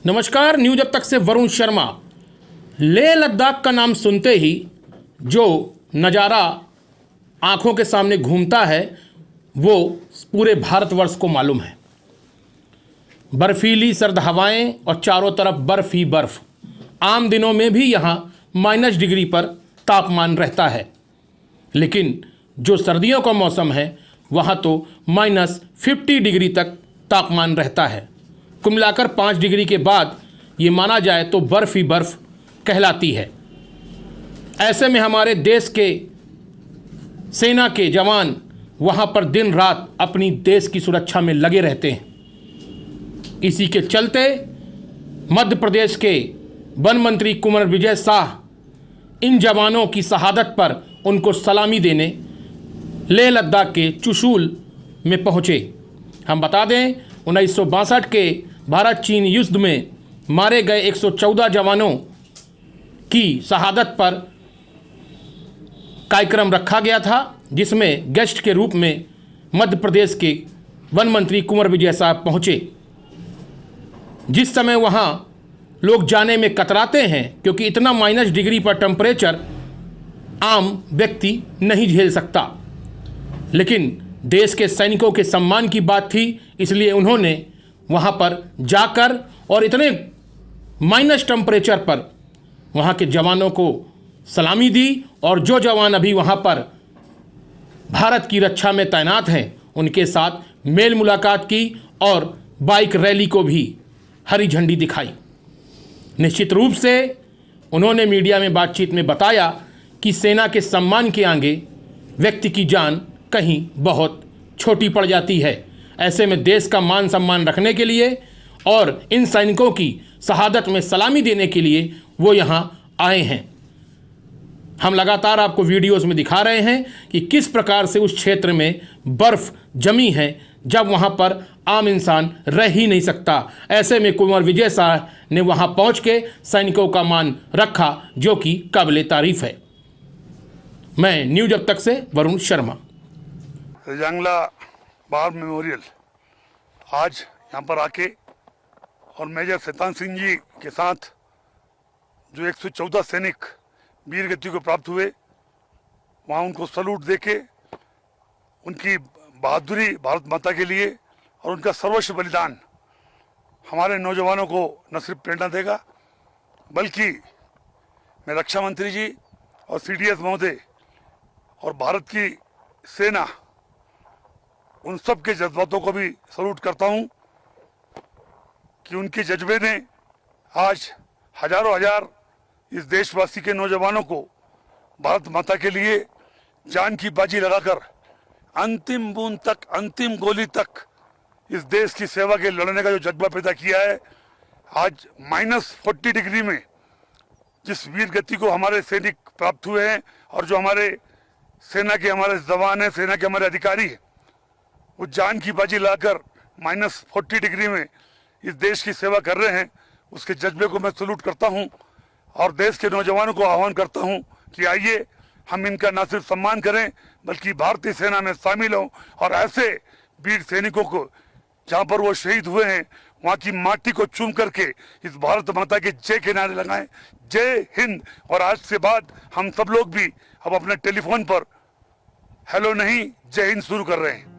नमस्कार, न्यूज अब तक से वरुण शर्मा। लेह लद्दाख का नाम सुनते ही जो नज़ारा आंखों के सामने घूमता है वो पूरे भारतवर्ष को मालूम है। बर्फीली सर्द हवाएं और चारों तरफ बर्फ ही बर्फ। आम दिनों में भी यहाँ -डिग्री पर तापमान रहता है, लेकिन जो सर्दियों का मौसम है वहाँ तो -50 डिग्री तक तापमान रहता है। कुल मिलाकर 5 डिग्री के बाद ये माना जाए तो बर्फ़ ही बर्फ़ कहलाती है। ऐसे में हमारे देश के सेना के जवान वहाँ पर दिन रात अपनी देश की सुरक्षा में लगे रहते हैं। इसी के चलते मध्य प्रदेश के वन मंत्री कुंवर विजय शाह इन जवानों की शहादत पर उनको सलामी देने लेह लद्दाख के चुशूल में पहुँचे। हम बता दें, 1962 के भारत चीन युद्ध में मारे गए 114 जवानों की शहादत पर कार्यक्रम रखा गया था, जिसमें गेस्ट के रूप में मध्य प्रदेश के वन मंत्री कुंवर विजय साहब पहुँचे। जिस समय वहाँ लोग जाने में कतराते हैं क्योंकि इतना -डिग्री पर टेम्परेचर आम व्यक्ति नहीं झेल सकता, लेकिन देश के सैनिकों के सम्मान की बात थी, इसलिए उन्होंने वहाँ पर जाकर और इतने टेम्परेचर पर वहाँ के जवानों को सलामी दी। और जो जवान अभी वहाँ पर भारत की रक्षा में तैनात हैं उनके साथ मेल मुलाकात की और बाइक रैली को भी हरी झंडी दिखाई। निश्चित रूप से उन्होंने मीडिया में बातचीत में बताया कि सेना के सम्मान के आगे व्यक्ति की जान कहीं बहुत छोटी पड़ जाती है। ऐसे में देश का मान सम्मान रखने के लिए और इन सैनिकों की शहादत में सलामी देने के लिए वो यहाँ आए हैं। हम लगातार आपको वीडियोस में दिखा रहे हैं कि किस प्रकार से उस क्षेत्र में बर्फ़ जमी है, जब वहाँ पर आम इंसान रह ही नहीं सकता। ऐसे में कुंवर विजय शाह ने वहाँ पहुँच के सैनिकों का मान रखा, जो कि काबिले तारीफ़ है। मैं न्यूज अब तक से वरुण शर्मा। रजांगला बार मेमोरियल आज यहाँ पर आके और मेजर शैतान सिंह जी के साथ जो 114 सैनिक वीर गति को प्राप्त हुए, वहाँ उनको सलूट देके उनकी बहादुरी भारत माता के लिए और उनका सर्वस्व बलिदान हमारे नौजवानों को न सिर्फ प्रेरणा देगा, बल्कि मैं रक्षा मंत्री जी और CDS महोदय और भारत की सेना उन सब के जज्बातों को भी सलूट करता हूं कि उनके जज्बे ने आज हजारों हजार इस देशवासी के नौजवानों को भारत माता के लिए जान की बाजी लगाकर अंतिम बूंद तक, अंतिम गोली तक इस देश की सेवा के लड़ने का जो जज्बा पैदा किया है। आज -40 डिग्री में जिस वीर गति को हमारे सैनिक प्राप्त हुए हैं और जो हमारे सेना के हमारे जवान हैं, सेना के हमारे अधिकारी हैं, वो जान की बाजी लाकर -40 डिग्री में इस देश की सेवा कर रहे हैं, उसके जज्बे को मैं सलूट करता हूं और देश के नौजवानों को आह्वान करता हूं कि आइए हम इनका न सिर्फ सम्मान करें बल्कि भारतीय सेना में शामिल हों और ऐसे वीर सैनिकों को जहां पर वो शहीद हुए हैं वहां की माटी को चूम करके इस भारत माता के जय के नारे लगाएं, जय हिंद। और आज से बाद हम सब लोग भी अब अपने टेलीफोन पर हेलो नहीं जय हिंद शुरू कर रहे हैं।